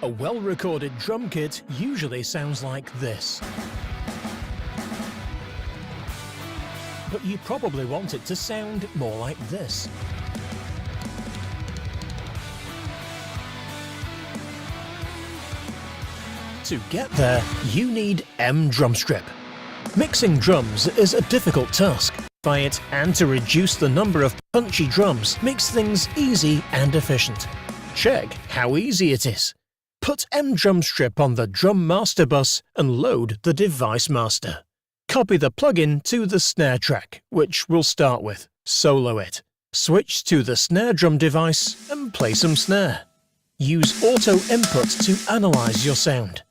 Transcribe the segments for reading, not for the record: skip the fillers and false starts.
A well-recorded drum kit usually sounds like this. But you probably want it to sound more like this. To get there, you need MDrumStrip. Mixing drums is a difficult task. By it, and to reduce the number of punchy drums makes things easy and efficient. Check how easy it is. Put MDrumStrip on the Drum Master bus and load the device master. Copy the plugin to the snare track, which we'll start with. Solo it. Switch to the snare drum device and play some snare. Use auto input to analyze your sound.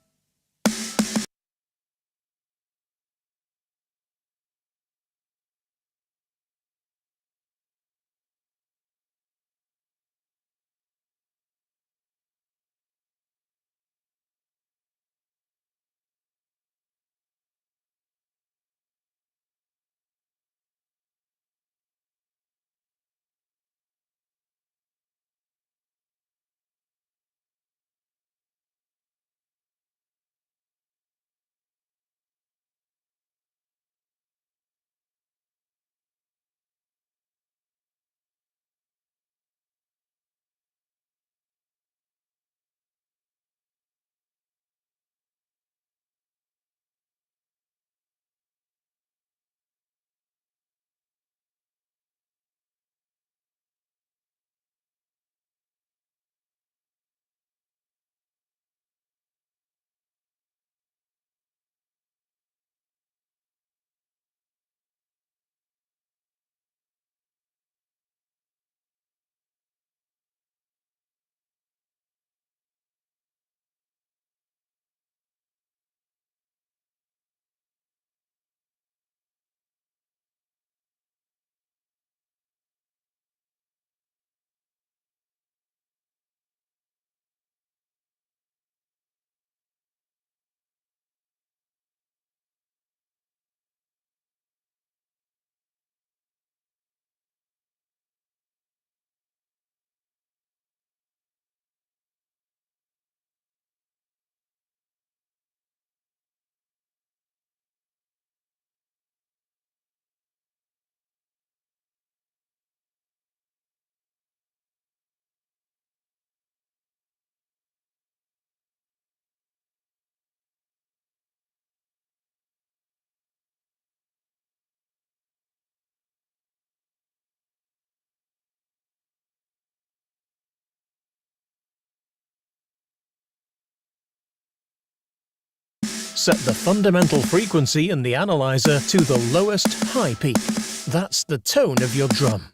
Set the fundamental frequency in the analyzer to the lowest high peak. That's the tone of your drum.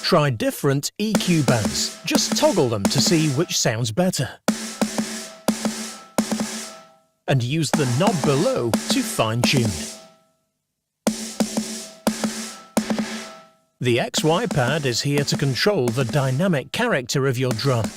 Try different EQ bands. Just toggle them to see which sounds better. And use the knob below to fine-tune. The XY pad is here to control the dynamic character of your drum.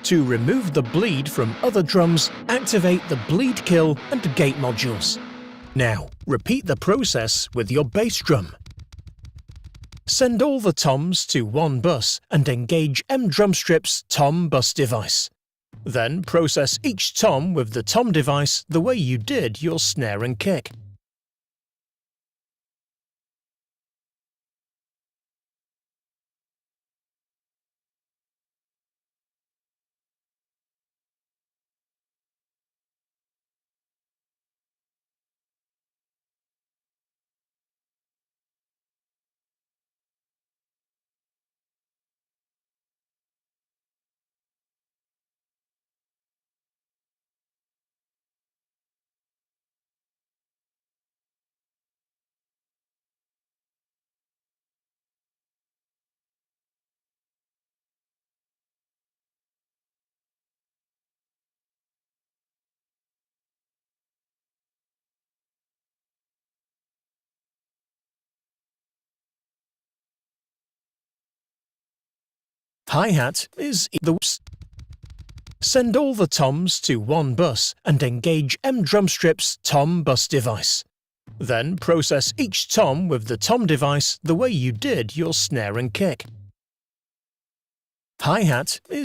To remove the bleed from other drums, activate the bleed kill and gate modules. Now, repeat the process with your bass drum. Send all the toms to one bus and engage MDrumStrip's tom bus device. Then process each tom with the tom device the way you did your snare and kick. Hi-hat is the Send all the toms to one bus and engage MDrumStrip's tom bus device. Then process each tom with the tom device the way you did your snare and kick. Hi-hat is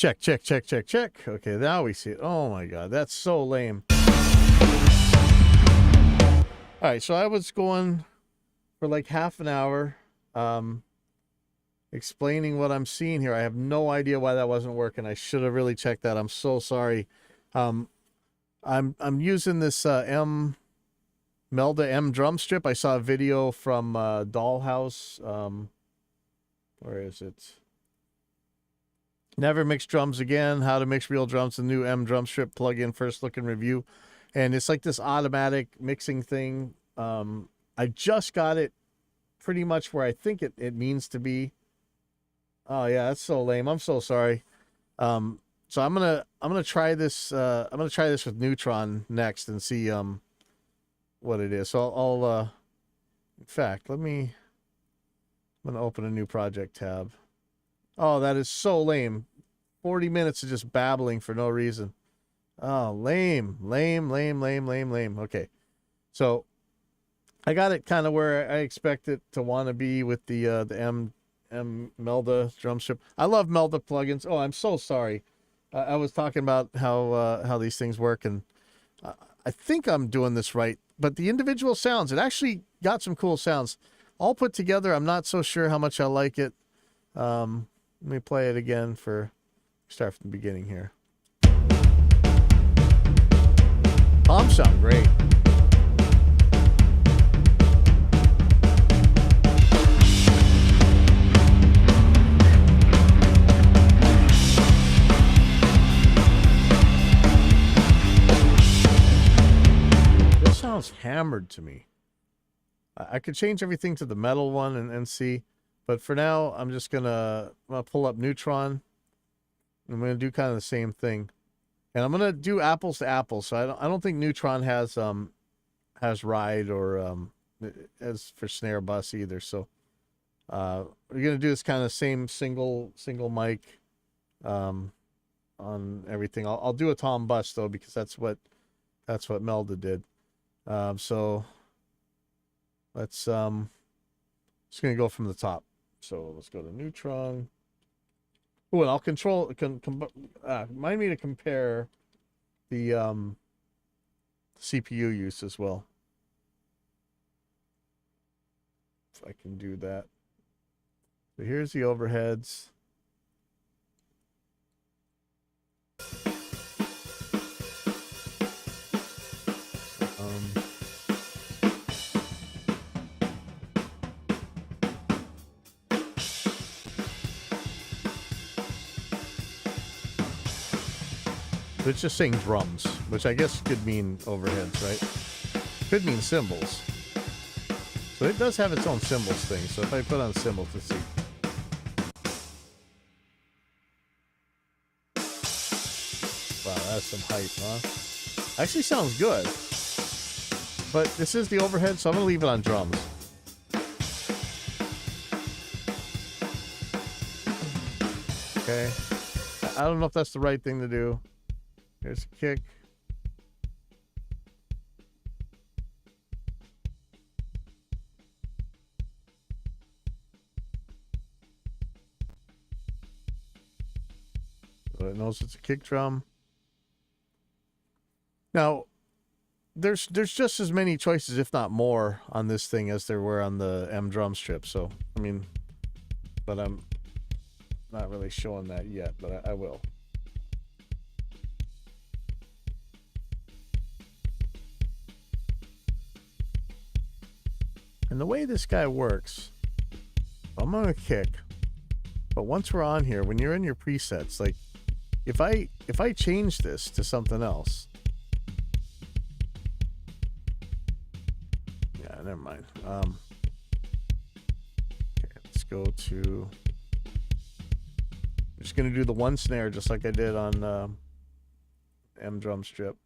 Check, check, check, check, check. Okay, now we see it. Oh my God, that's so lame. All right, so I was going for like half an hour, explaining what I'm seeing here. I have no idea why that wasn't working. I should have really checked that. I'm so sorry. I'm using this Melda MDrumStrip. I saw a video from Dollhouse. Where is it? Never mix drums again. How to mix real drums. The new MDrumStrip plugin. First look and review. And it's like this automatic mixing thing. I just got it pretty much where I think it means to be. Oh yeah, that's so lame. I'm so sorry. So I'm gonna try this. I'm gonna try this with Neutron next and see what it is. So I'll in fact, I'm gonna open a new project tab. Oh, that is so lame. 40 minutes of just babbling for no reason. Oh, lame. Okay. So I got it kind of where I expect it to want to be with the Melda DrumStrip. I love Melda plugins. Oh, I'm so sorry. I was talking about how these things work, and I think I'm doing this right. But the individual sounds, it actually got some cool sounds. All put together, I'm not so sure how much I like it. Let me play it again start from the beginning here. Toms sound great. This sounds hammered to me. I could change everything to the metal one and see. But for now, I'm gonna pull up Neutron. I'm gonna do kind of the same thing, and I'm gonna do apples to apples. So I don't think Neutron has ride or as for snare bus either. So we're gonna do this kind of same single mic on everything. I'll do a tom bus though, because that's what Melda did. So let's just gonna go from the top. So let's go to Neutron. Oh, and I'll remind me to compare the CPU use as well. If I can do that. So here's the overheads. It's just saying drums, which I guess could mean overheads, right? Could mean cymbals. So it does have its own cymbals thing. So if I put on cymbals, let's see. Wow, that's some hype, huh? Actually sounds good. But this is the overhead, so I'm going to leave it on drums. Okay. I don't know if that's the right thing to do. Here's a kick. So it knows it's a kick drum. Now, there's just as many choices, if not more, on this thing as there were on the MDrumStrip. So, I mean, but I'm not really showing that yet, but I will. And the way this guy works, I'm on a kick, but once we're on here, when you're in your presets, like if I change this to something else, yeah, never mind. Okay, let's go to. I'm just gonna do the one snare just like I did on MDrumStrip.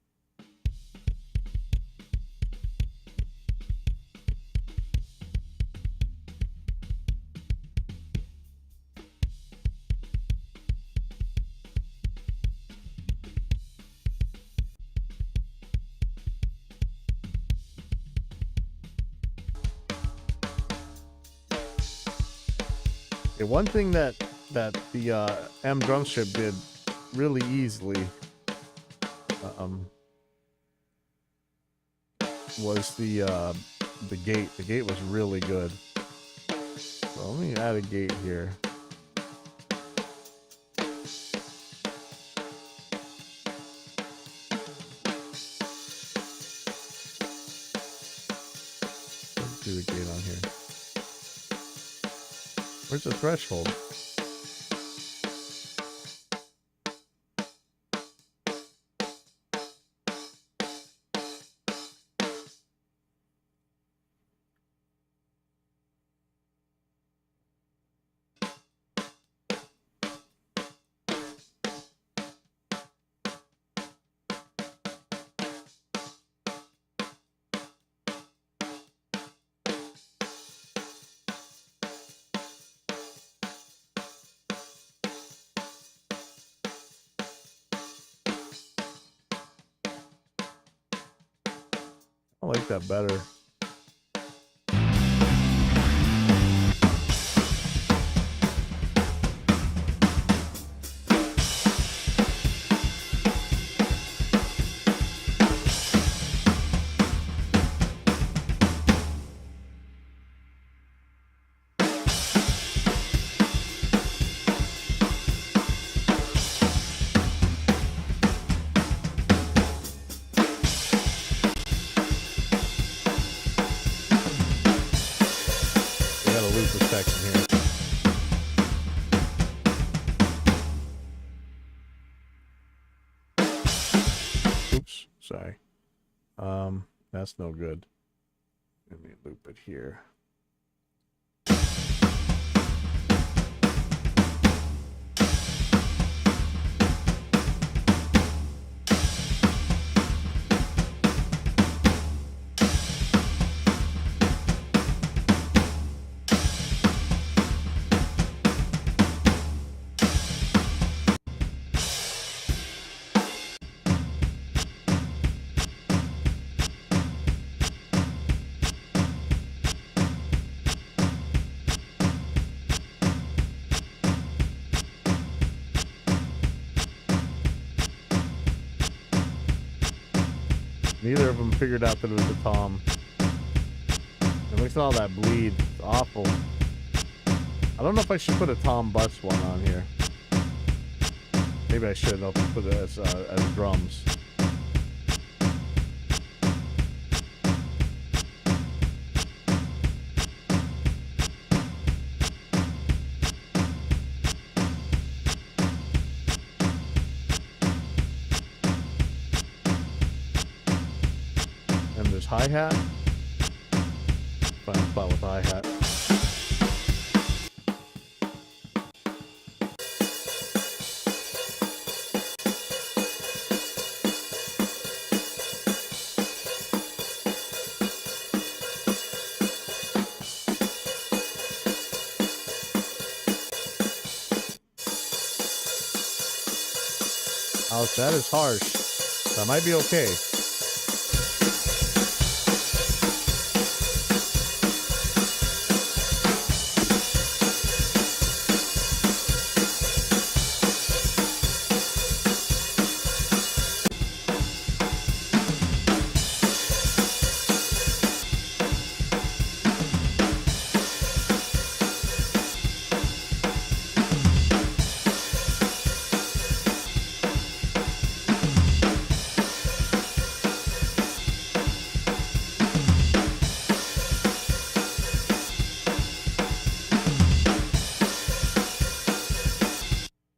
One thing that the MDrumStrip did really easily was the gate. The gate was really good. So let me add a gate here. Let's do the gate on here. Where's the threshold? I like that better. Oops, sorry. That's no good. Let me loop it here. Neither of them figured out that it was a tom. And look at all that bleed. It's awful. I don't know if I should put a tom bus one on here. Maybe I should. I'll put it as drums. Hi-hat. Find a spot with hi-hat. Ouch, that is harsh. That might be okay.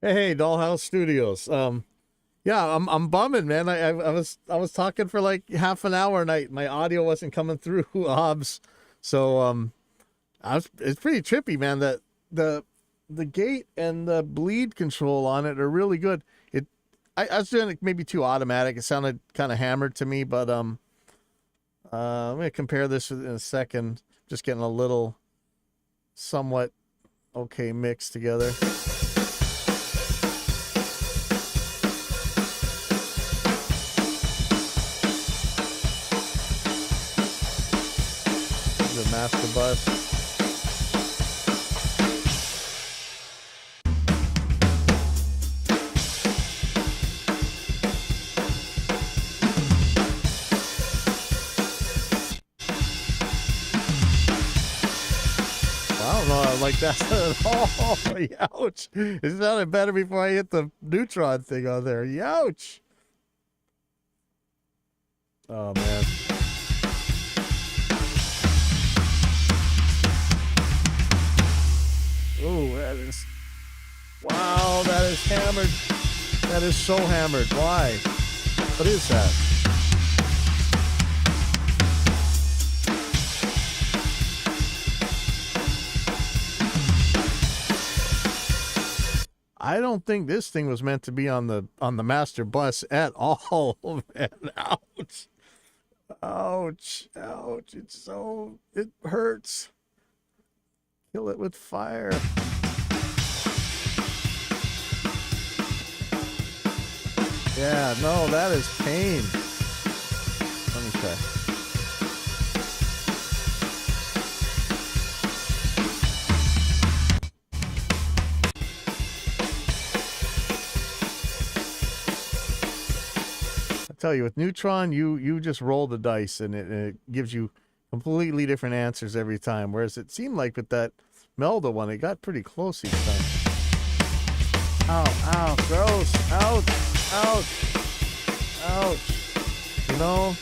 Hey, Dollhouse Studios. Yeah, I'm bumming, man. I was talking for like half an hour and my audio wasn't coming through OBS. So it's pretty trippy, man. That the gate and the bleed control on it are really good. I was doing it maybe too automatic. It sounded kind of hammered to me, but I'm gonna compare this in a second. Just getting a little somewhat okay mixed together. Master bus. sound like that at all. Ouch. It sounded better before I hit the Neutron thing on there. Ouch. Oh, man. Oh, that is... Wow, that is hammered. That is so hammered. Why? What is that? I don't think this thing was meant to be on the master bus at all, man. Ouch. Ouch. Ouch. It hurts. Kill it with fire. Yeah, no, that is pain. Let me try. I tell you, with Neutron, you just roll the dice and it gives you completely different answers every time. Whereas it seemed like with that Melda one, it got pretty close each time. Ow, ow, gross, ouch, ouch, ouch. You know,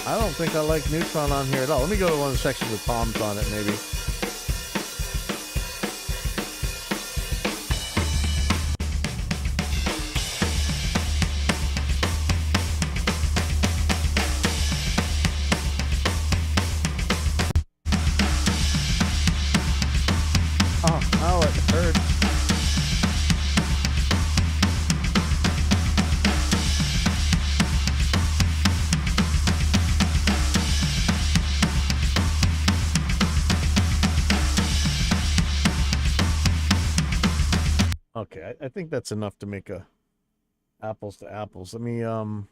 I don't think I like Neutron on here at all. Let me go to one of the sections with palms on it, maybe. Oh, it hurts. Okay, I think that's enough to make a apples to apples. Let me oh,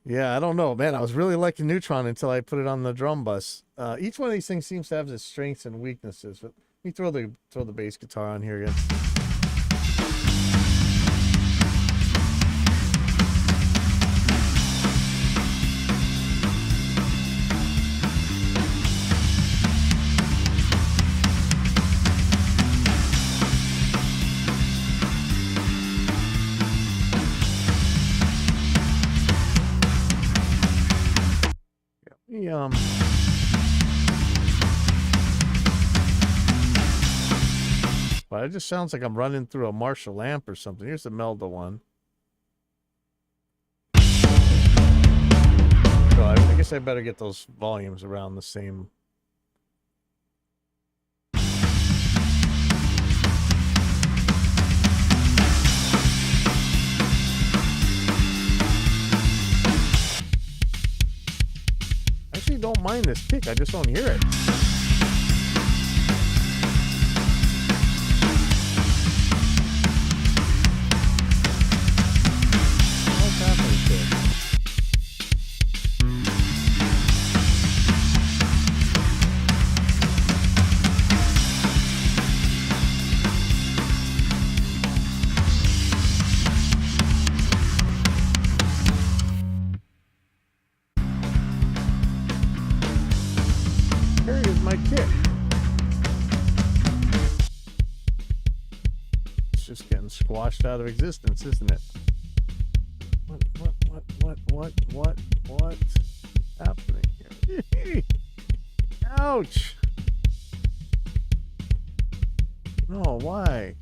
yeah, I don't know, man. I was really liking Neutron until I put it on the drum bus. Each one of these things seems to have its strengths and weaknesses. But let me throw the bass guitar on here again. But it just sounds like I'm running through a Marshall amp or something. Here's the Melda one. So I guess I better get those volumes around the same. I actually don't mind this kick. I just don't hear it. Squashed out of existence, isn't it? What happening here? Ouch! No, why?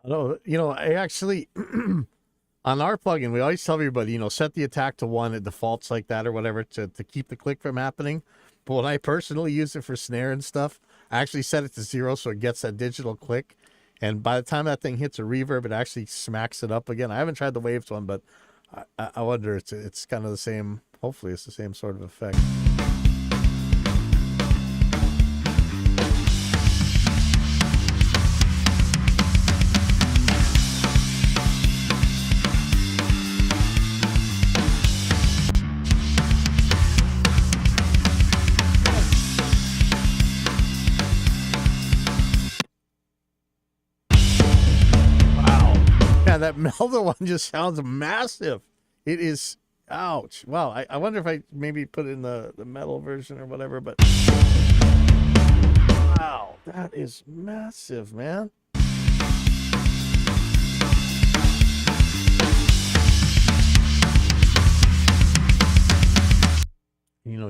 No, I actually on our plugin, we always tell everybody, set the attack to 1. It defaults like that or whatever to keep the click from happening. But when I personally use it for snare and stuff, I actually set it to 0 so it gets that digital click. And by the time that thing hits a reverb, it actually smacks it up again. I haven't tried the Waves one, but I wonder it's kind of the same. Hopefully, it's the same sort of effect. That Melda one just sounds massive. It is, ouch. Wow, I wonder if I maybe put in the metal version or whatever, but wow, that is massive, man.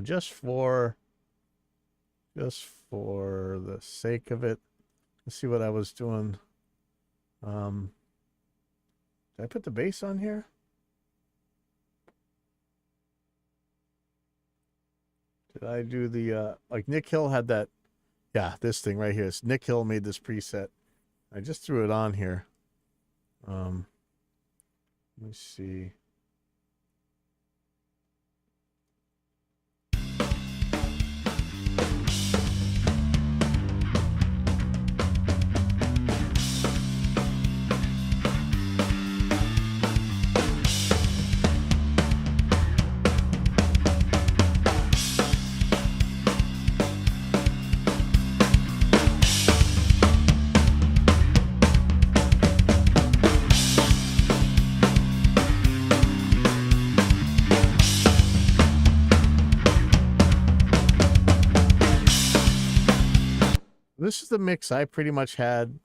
Just for the sake of it, let's see what I was doing. Did I put the bass on here? Did I do the, like Nick Hill had that, yeah, this thing right here. Nick Hill made this preset. I just threw it on here. Let me see. This is the mix I pretty much had,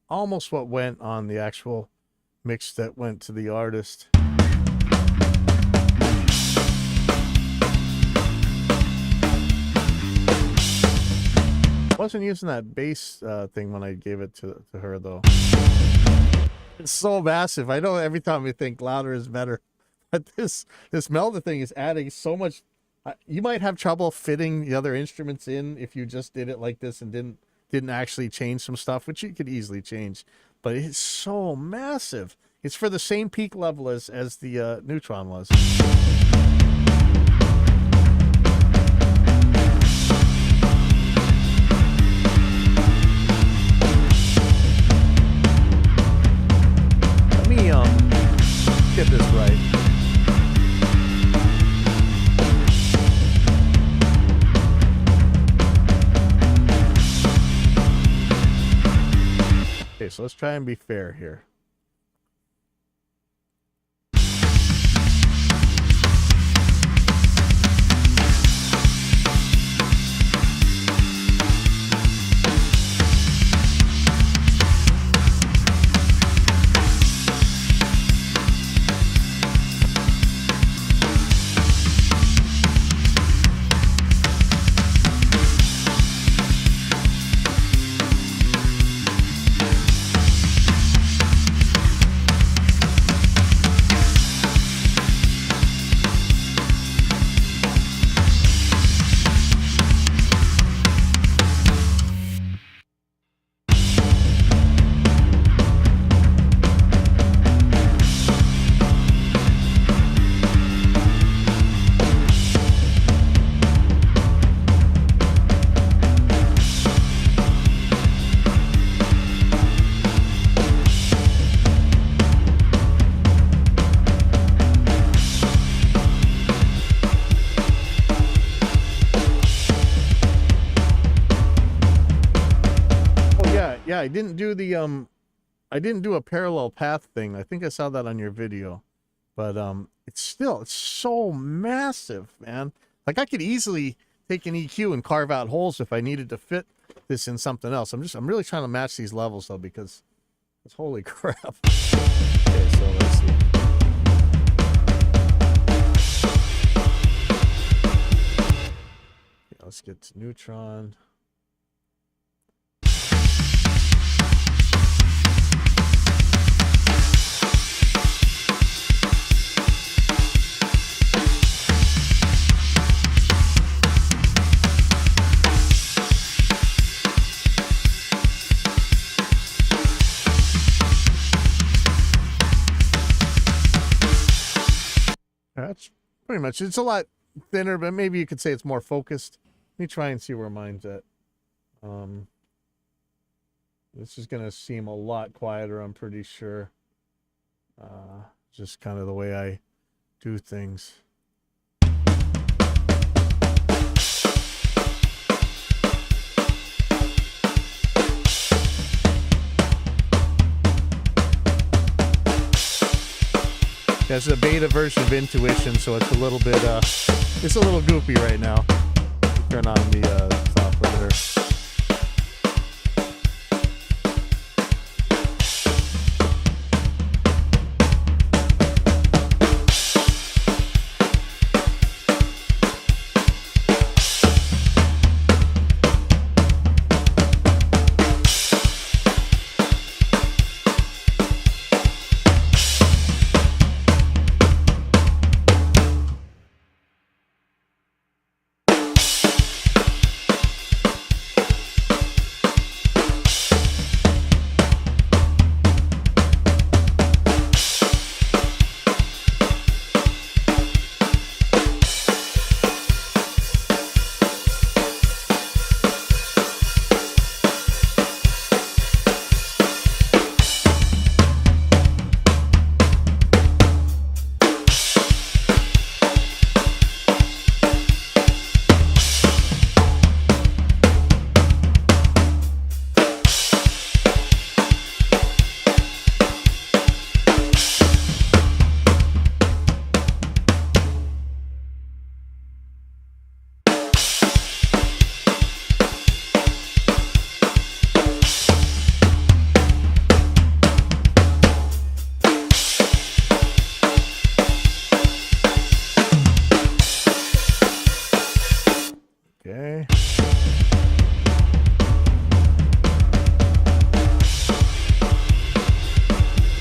almost what went on the actual mix that went to the artist. Wasn't using that bass thing when I gave it to her though. It's so massive. I know every time we think louder is better, but this Melda thing is adding so much. You might have trouble fitting the other instruments in if you just did it like this and didn't actually change some stuff, which you could easily change, but it's so massive. It's for the same peak level as the Neutron was. Let me get this right. Okay, so let's try and be fair here. Yeah, I didn't do the I didn't do a parallel path thing. I think I saw that on your video. But it's so massive, man. Like I could easily take an EQ and carve out holes if I needed to fit this in something else. I'm really trying to match these levels though, because it's holy crap. Okay, so let's see. Yeah, let's get to Neutron. Pretty much. It's a lot thinner, but maybe you could say it's more focused. Let me try and see where mine's at. This is going to seem a lot quieter, I'm pretty sure. Just kind of the way I do things. That's a beta version of Intuition, so it's a little bit, it's a little goofy right now. Turn on the soft limiter. Okay.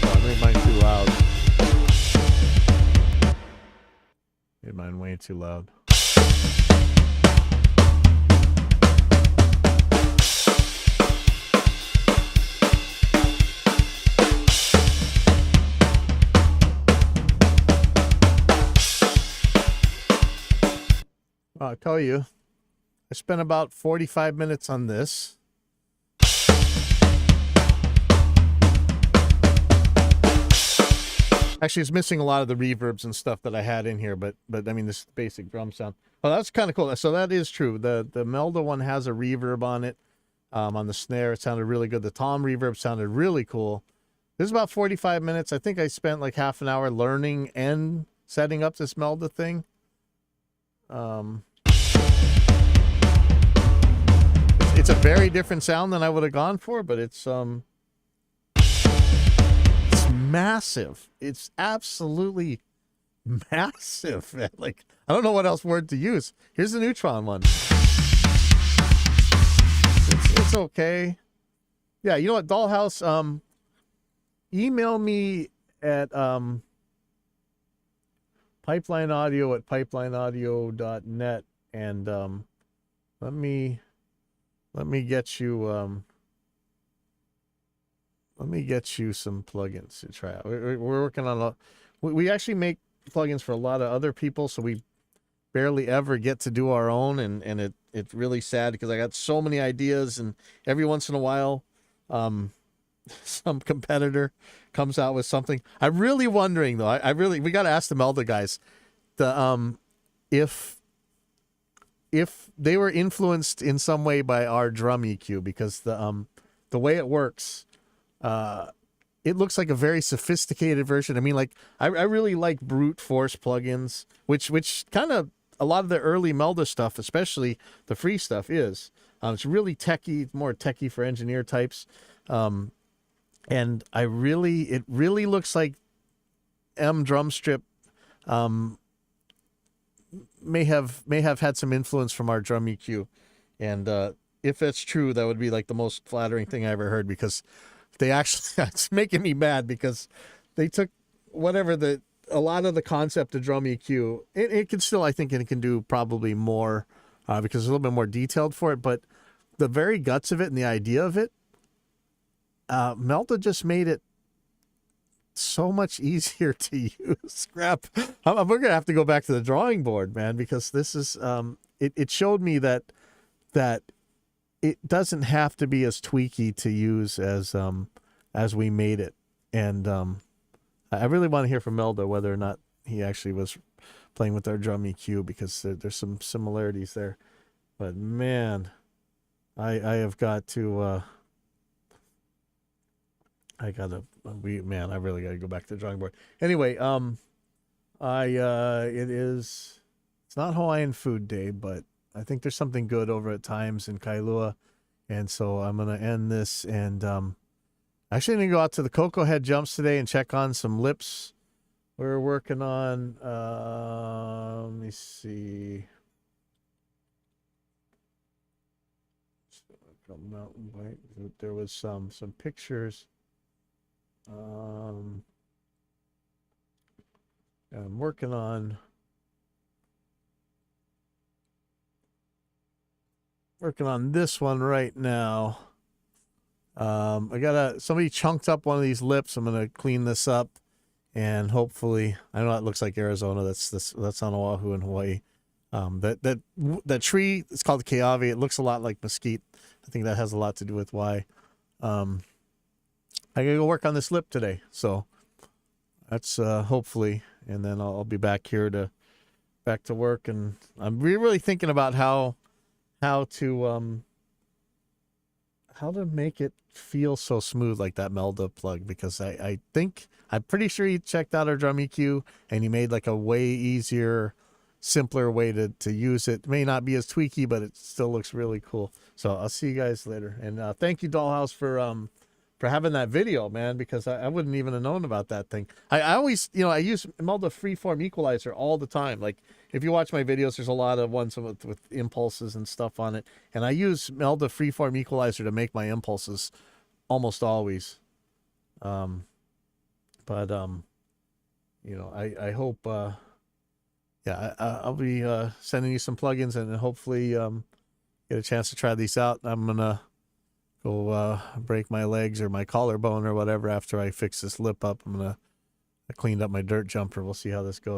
Oh, I made mine too loud. Made mine way too loud. I'll tell you, I spent about 45 minutes on this. Actually, it's missing a lot of the reverbs and stuff that I had in here, but I mean, this basic drum sound. Oh, that's kind of cool. So that is true. The Melda one has a reverb on it. On the snare, it sounded really good. The tom reverb sounded really cool. This is about 45 minutes. I think I spent like half an hour learning and setting up this Melda thing. It's a very different sound than I would have gone for, but it's massive. It's absolutely massive. Like, I don't know what else word to use. Here's the Neutron one. It's okay. Yeah, you know what, Dollhouse, email me at pipelineaudio@pipelineaudio.net, and let me get you some plugins to try out. We're working on we actually make plugins for a lot of other people, so we barely ever get to do our own, and it's really sad because I got so many ideas, and every once in a while some competitor comes out with something. I'm really wondering though, we got to ask the Melda guys, if they were influenced in some way by our drum EQ, because the way it works, it looks like a very sophisticated version. I mean, like, I really like brute force plugins, which kind of a lot of the early Melda stuff, especially the free stuff, is. It's really techie, more techie for engineer types. And it really looks like MDrumStrip may have had some influence from our drum EQ. And if that's true, that would be like the most flattering thing I ever heard, because they actually, it's making me mad, because they took a lot of the concept of drum EQ. It can still, I think it can do probably more, because it's a little bit more detailed for it, but the very guts of it and the idea of it, Melda just made it so much easier to use. Crap. We're going to have to go back to the drawing board, man, because this is, it showed me that it doesn't have to be as tweaky to use as we made it. And I really want to hear from Melda whether or not he actually was playing with our drum EQ, because there's some similarities there. But man, I have got to I really got to go back to the drawing board. Anyway, it's not Hawaiian Food Day, but I think there's something good over at Times in Kailua, and so I'm gonna end this and actually I'm gonna go out to the Cocoa Head Jumps today and check on some lips we're working on. Let me see. Mountain bike. There was some pictures. I'm working on this one right now. Somebody chunked up one of these lips. I'm gonna clean this up, and hopefully, I know it looks like Arizona. That's on Oahu in Hawaii. That tree, it's called the Keawe. It looks a lot like mesquite. I think that has a lot to do with why. I gotta go work on this lip today, so that's hopefully, and then I'll be back to work. And I'm really thinking about how to make it feel so smooth like that Melda plug, because I'm pretty sure he checked out our drum EQ and he made like a way easier, simpler way to use it. It may not be as tweaky, but it still looks really cool. So I'll see you guys later. And thank you, Dollhouse, for having that video, man, because I wouldn't even have known about that thing. I always, I use Melda Freeform Equalizer all the time. Like, if you watch my videos, there's a lot of ones with impulses and stuff on it. And I use Melda Freeform Equalizer to make my impulses almost always. I hope, I'll be sending you some plugins and hopefully get a chance to try these out. I'm going to go break my legs or my collarbone or whatever after I fix this lip up. I cleaned up my dirt jumper. We'll see how this goes.